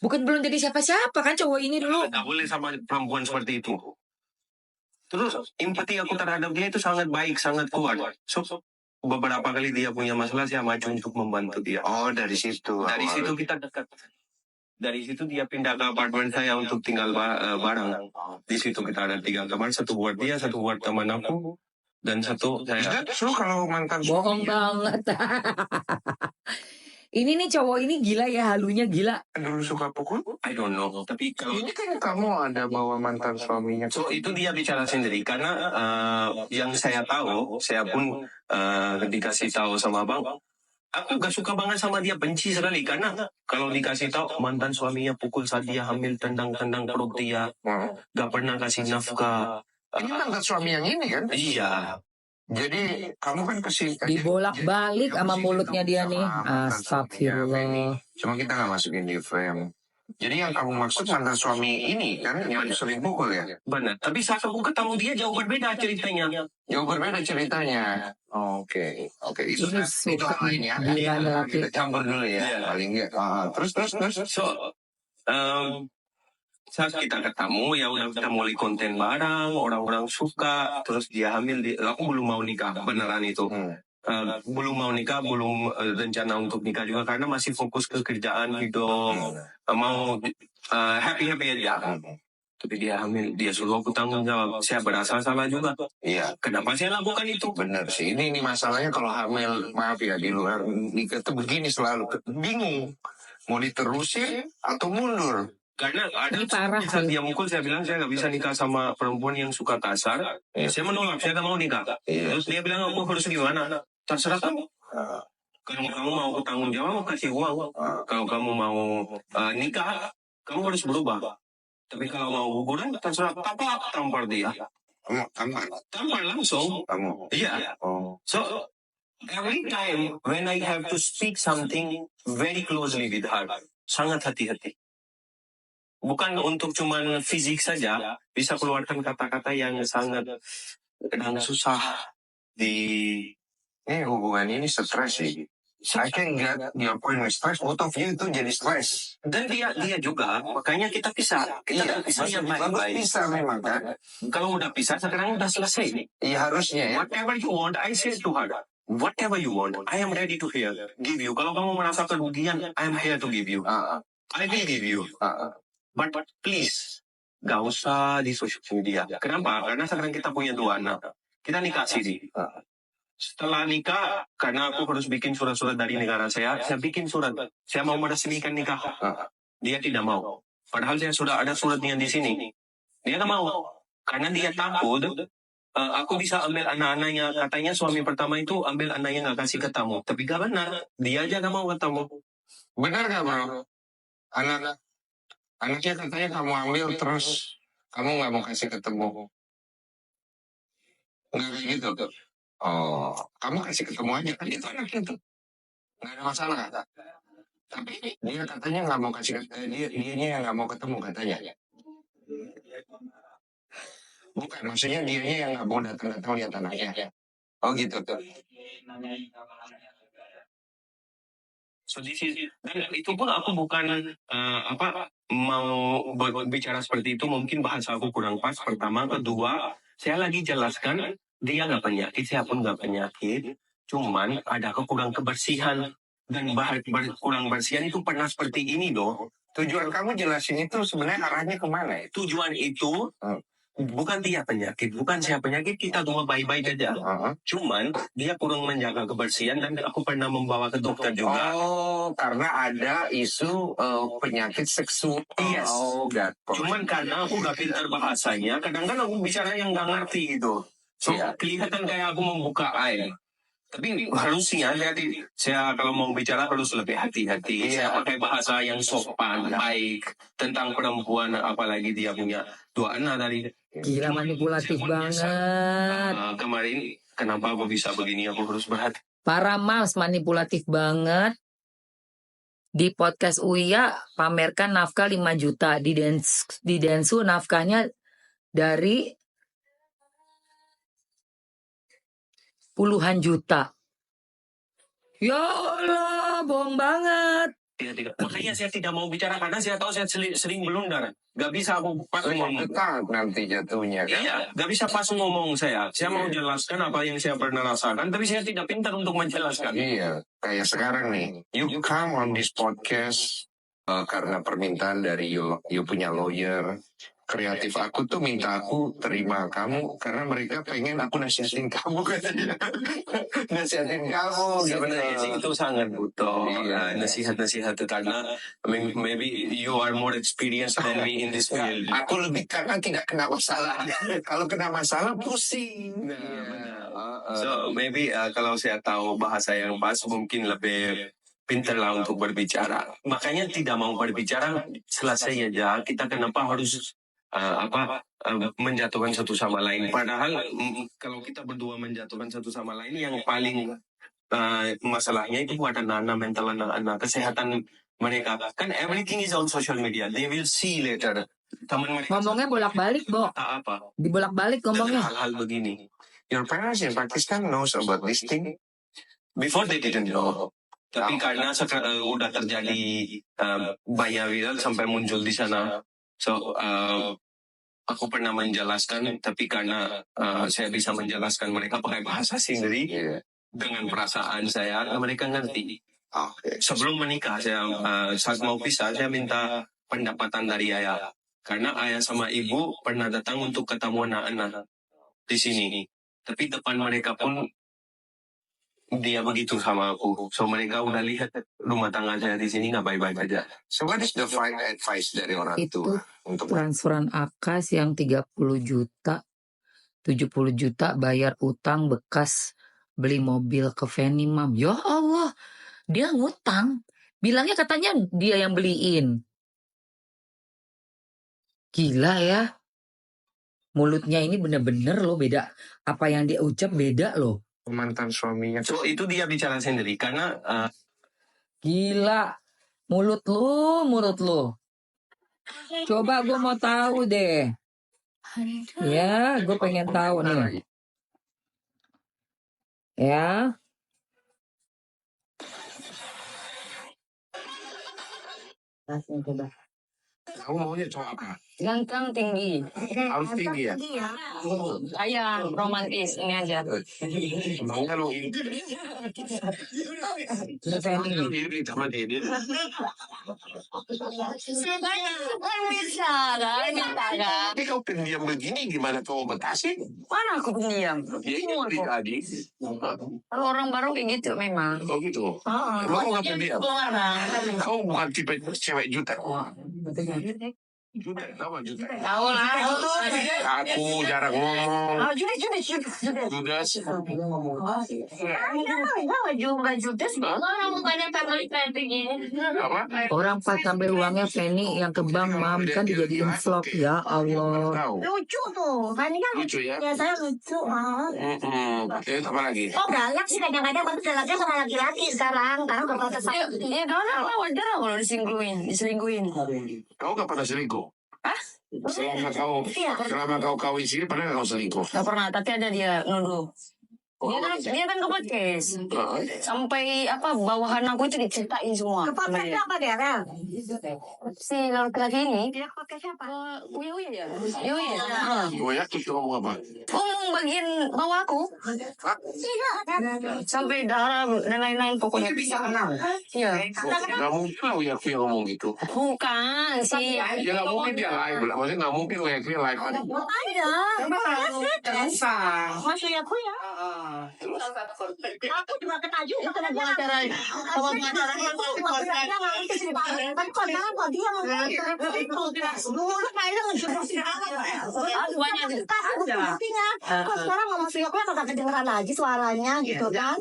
Bukan belum jadi siapa-siapa kan cowok ini dulu. Nggak boleh sama perempuan seperti itu. Terus empati aku terhadap dia itu sangat baik, sangat kuat. So, beberapa kali dia punya masalah, saya maju untuk membantu dia. Oh, dari situ. Dari situ kita dekat. Dari situ dia pindah ke apartemen saya untuk tinggal bareng. Di situ kita ada 3 kamar, 1 buat dia, 1 buat teman aku, dan 1 saya. Justru kalau mantan Bohong banget. Ini nih cowok ini gila ya, halunya gila. dulu suka pukul? I don't know. Tapi kalau Ini kan kamu ada bawa mantan suaminya. so itu dia bicara sendiri karena yang saya tahu, saya pun dikasih tahu sama bang, aku gak suka banget sama dia, benci sekali karena kalau dikasih tahu mantan suaminya pukul saat dia hamil, tendang-tendang perut dia, gak pernah kasih nafkah. Ini mantan suami yang ini kan? Iya. Jadi kamu kan kasih Dibolak-balik sama mulutnya dia nih. Astagfirullah. Cuma kita nggak masukin di frame. Jadi yang kamu maksud mantan suami ini kan yang sering pukul ya? Benar. Tapi saat aku ketemu dia jauh berbeda ceritanya. Jauh berbeda ceritanya. Oke. Itu Ini itu hal lain ya. gila laki. Kita campur dulu ya. Iya. Paling enggak. Terus. So saat kita ketemu ya udah kita mulai konten bareng, orang-orang suka, terus dia hamil, aku belum mau nikah beneran itu. Belum mau nikah, belum rencana untuk nikah juga karena masih fokus ke kerjaan gitu, mau happy aja. Tapi dia hamil, dia suruh aku tanggung jawab. Saya berasa salah juga. Iya. Kenapa saya lakukan itu? Benar sih. Ini masalahnya kalau hamil, maaf ya, di luar nikah tuh begini selalu bingung. Mau diterusin atau mundur? Karena ada Ini parah saat sih. dia mukul, saya bilang saya nggak bisa nikah sama perempuan yang suka kasar. Saya menolak, saya nggak mau nikah. Terus dia bilang, kamu harus gimana? Terserah kamu. Kalau kamu mau tanggung jawab, kasih uang. Kalau kamu mau nikah, kamu harus berubah. Tapi kalau mau guguran, terserah. Tampar dia. Tampar langsung. Kamu. Iya. So, every time when I have to speak something very closely with her, sangat hati-hati. Bukan untuk cuman fisik saja, bisa keluarkan kata-kata yang sangat kadang susah di... Ini hubungan ini stres sih. I can get your point with stress. Both of you itu jadi stres. Dan dia juga, makanya kita pisah. Kita pisah yang baik-baik. Bisa memang kan. Kalau udah pisah, sekarang udah selesai. Iya harusnya ya. Whatever you want, I say to her. Whatever you want, I am ready to give you. Kalau kamu merasa kerugian, I am here to give you. I will give you. But please, gak usah di social media. Kenapa? Karena sekarang kita punya 2 anak. Kita nikah siri. Setelah nikah, karena aku harus bikin surat-surat dari negara saya bikin surat. Saya mau meresmikan nikah. Dia tidak mau. Padahal saya sudah ada suratnya di sini. Dia gak mau. Karena dia takut, aku bisa ambil anak-anaknya. Katanya suami pertama itu ambil anaknya gak kasih ketemu. Tapi gak benar. Dia aja gak mau ketemu. Benar gak bro? Anaknya katanya kamu ambil terus kamu nggak mau kasih ketemu. Nggak kayak gitu tuh. Oh, kamu kasih ketemu aja kan itu anaknya tuh. Nggak ada masalah kan? Tapi dia katanya nggak mau kasih dianya yang nggak mau ketemu katanya. Bukan, maksudnya dianya yang nggak mau datang lihat anaknya. Oh gitu tuh. So dan itu pun aku bukan mau bicara seperti itu, mungkin bahasa aku kurang pas. Pertama, kedua, saya lagi jelaskan dia nggak penyakit, saya pun nggak penyakit. Cuman ada kurang kebersihan dan kurang bersihan itu pernah seperti ini loh. Tujuan kamu jelasin itu sebenarnya arahnya kemana ya? Tujuan itu bukan dia penyakit, bukan saya penyakit, kita cuma baik-baik aja. Cuman dia kurang menjaga kebersihan dan aku pernah membawa ke dokter juga. Oh, karena ada isu penyakit seksual. Yes. Oh, cuman karena aku gak pintar bahasanya, kadang-kadang aku bicara yang gak ngerti gitu. So, kelihatan kayak aku membuka air. Tapi harusnya saya kalau mau bicara harus lebih hati-hati. Saya pakai bahasa yang sopan, baik tentang perempuan, apalagi dia punya 2 anak dari. Gila manipulatif banget. Kemarin kenapa aku bisa begini, aku harus berhati. Parah Mas, manipulatif banget. Di podcast Uya pamerkan nafkah 5 juta. Di Densu nafkahnya dari puluhan juta. Ya Allah, bohong banget. hati-hati. Makanya saya tidak mau bicara karena saya tahu saya sering blunder. Gak bisa aku pas ngomong. Tetap nanti jatuhnya kan. Iya, gak bisa pas ngomong saya. Saya mau jelaskan apa yang saya pernah rasakan, tapi saya tidak pintar untuk menjelaskan. Iya, kayak sekarang nih, you come on this podcast karena permintaan dari you punya lawyer. Kreatif aku tuh minta aku terima kamu karena mereka pengen aku nasihatin kamu katanya. Nasihatin kamu Sebenarnya sih itu sangat butuh nasihat-nasihat itu karena maybe you are more experienced than me in this field. Aku lebih karena tidak kena masalah. Kalau kena masalah pusing. So maybe kalau saya tahu bahasa yang pas mungkin lebih pintar lah untuk berbicara. Makanya tidak mau berbicara selesai aja. Kita kenapa harus menjatuhkan satu sama lain? Padahal kalau kita berdua menjatuhkan satu sama lain, yang paling masalahnya itu buat anak-anak, mental anak-anak, kesehatan mereka. Kan everything is on social media. They will see later. Teman mereka Ngomongnya bolak-balik, Bo. apa? Dibolak-balik ngomongnya. Hal-hal begini. Your parents in Pakistan knows about this thing. Before they didn't know. Tapi karena udah terjadi banyak viral sampai muncul di sana. So aku pernah menjelaskan, tapi karena saya bisa menjelaskan mereka pakai bahasa sendiri dengan perasaan saya, mereka ngerti. Sebelum menikah, saya saat mau pisah, saya minta pendapatan dari ayah. Karena ayah sama ibu pernah datang untuk ketemu anak-anak di sini. Tapi depan mereka pun dia begitu sama aku. So mereka udah lihat rumah tangga saya di sini nggak baik-baik aja. So what is the final advice dari orang Itu tua untuk transferan AKAS yang 30 juta, 70 juta bayar utang bekas beli mobil ke Fanny Mam. Ya Allah, dia ngutang. Bilangnya katanya dia yang beliin. Gila ya. Mulutnya ini bener-bener loh beda. Apa yang dia ucap beda loh. mantan suaminya? So itu dia bicara sendiri karena Gila. Mulut lu. Coba gue mau tahu deh. Ya, gue pengen tahu nih. Ya. Langsung coba. Kamu maunya cowok apa? Ganteng, tinggi. Harus tinggi ya? Ayah, romantis. Ini aja. Maunya lu ini. Ini Fanny nih. Ini sama dia. Bisa, Tapi kau pendiam begini gimana kau batasin? Mana aku pendiam? Ya ini adik. Kalau orang baru kayak gitu memang. Oh gitu. Emang kau nggak pendiam? Kau bukan tipe cewek jutek. Jutek, tahu nggak jutek? Tahu lah. Aku jarang ngomong. Judes. Judas. Orang mukanya tampil kayak begini. Apa? Orang pas sampai uangnya Fanny yang ke bank Mam kan dijadiin vlog. Ya Allah. Tahu. Lucu tuh, kan ini kan Lucu ya? biasanya lucu. Terus apa lagi? Oh galak sih kadang-kadang tapi galaknya sama laki-laki sekarang karena udah pada Dia galak lah, wajar lah kalau diselingkuhin. Kau nggak pernah selingkuh? Hah? Selama kau kawin sini pernah nggak kau selingkuh? Gak pernah, tapi ada dia nuduh. Dia kan ke podcast. Sampai bawahan aku itu diceritain semua. Kepala apa dia kan? Si laki-laki ini Dia pakai siapa? Uya ya. Uya. Gue yakin kau ngomong apa? Ngomong bagian bawah aku. Sampai darah dan lain-lain pokoknya. Iya. Nggak mungkin lah Uya yang ngomong gitu. Bukan sih. Ya nggak mungkin dia live lah. Maksudnya nggak mungkin Uya live. Ada. Masuk ya aku ya. Aku juga kena juga kena Acara tapi kok jangan kok dia mau dulu kayaknya buktinya kok sekarang ngomong suyoknya kagak kedengeran lagi suaranya gitu kan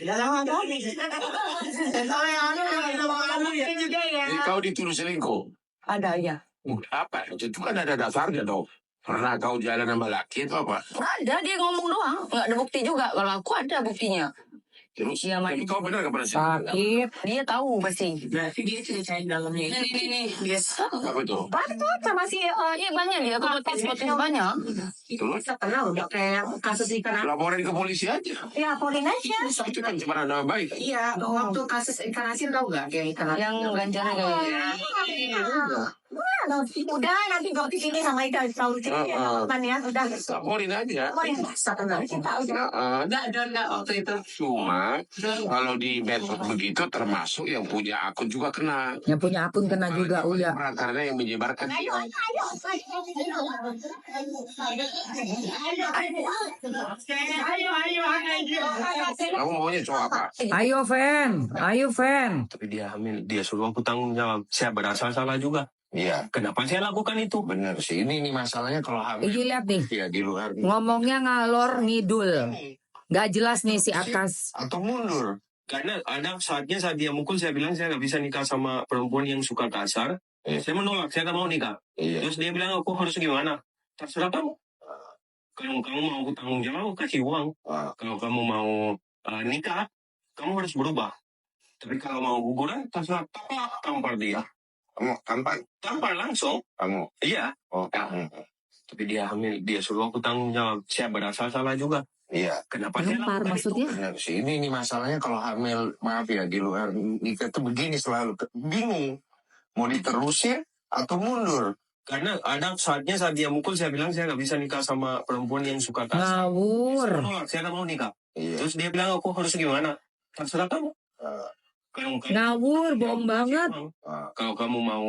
jangan kan juga ya Jadi kau dituduh selingkuh? ada ya. Apa? Itu kan ada dasarnya dong. Pernah kau jalan sama laki atau apa? Ada, dia ngomong doang, nggak ada bukti juga. Kalau aku ada buktinya. Terus, Iya, tapi kau benar gak pernah Sakit. Dia tahu pasti. Berarti dia ceritain dalamnya. Nih. Dia Apa itu? Banyak sama si Iya banyak dia podcast banyak. Terus, kenal udah kayak kasus ikan. laporin ke polisi aja. Ya, polin aja. Itu kan cuma nama baik. Iya, waktu kasus ikan asin tau gak kayak ikan asin. Yang ganjaran kayak Udah nanti gue kesini sama ikan tahu sini teman ya udah. Laporin aja. Polin sekarang kita udah. Enggak ada waktu itu. Cuma kalau di medsos begitu termasuk yang punya akun juga kena. Yang punya akun kena juga, Uya. Karena yang menyebarkan. Ayo. Kamu maunya cowok apa? Ayo, Fen. Tapi dia hamil, dia suruh aku tanggung jawab. Saya berasa salah juga. Iya, Kenapa saya lakukan itu? benar sih. Ini nih masalahnya kalau hamil. Ini lihat nih, Ya di luar. ngomongnya ngalor ngidul. Gak jelas nih si Akas. Atau mundur. Karena ada saatnya saat dia mukul, saya bilang saya nggak bisa nikah sama perempuan yang suka kasar. Saya menolak, saya nggak mau nikah. Iya. Terus dia bilang, aku harus gimana? Terserah kamu. Kalau kamu mau aku tanggung jawab, aku kasih uang. Kalau kamu mau nikah, kamu harus berubah. Tapi kalau mau guguran, terserah tampar dia. Kamu Tampar langsung. kamu. Iya. Oh, kamu. Tapi dia hamil, dia suruh aku tanggung jawab. Saya berasa salah juga. Iya. Kenapa saya Tampar lakukan maksudnya? itu? Benar sih. Ini nih masalahnya kalau hamil, maaf ya, di luar nikah tuh begini selalu. Bingung. Mau diterusin atau mundur. Karena ada saatnya saat dia mukul, saya bilang saya nggak bisa nikah sama perempuan yang suka kasar. Ngawur. Saya menolak, saya nggak mau nikah. Iya. Terus dia bilang, aku harus gimana? Terserah kamu. Kalau kamu Ngawur, bohong banget. kalau kamu mau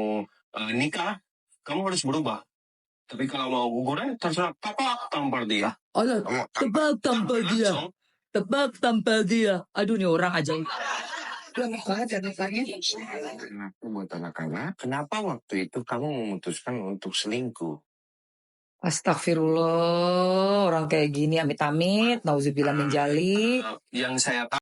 nikah, kamu harus berubah. Tapi kalau mau guguran, terserah tampar dia. Allah, Kamu tebak tampar dia. Langsung. Tebak tampar dia. Aduh, nih orang aja. Kenapa buat anak-anak? Kenapa waktu itu kamu memutuskan untuk selingkuh? Astagfirullah, orang kayak gini amit-amit, nauzubillah min dzalik. Yang saya tahu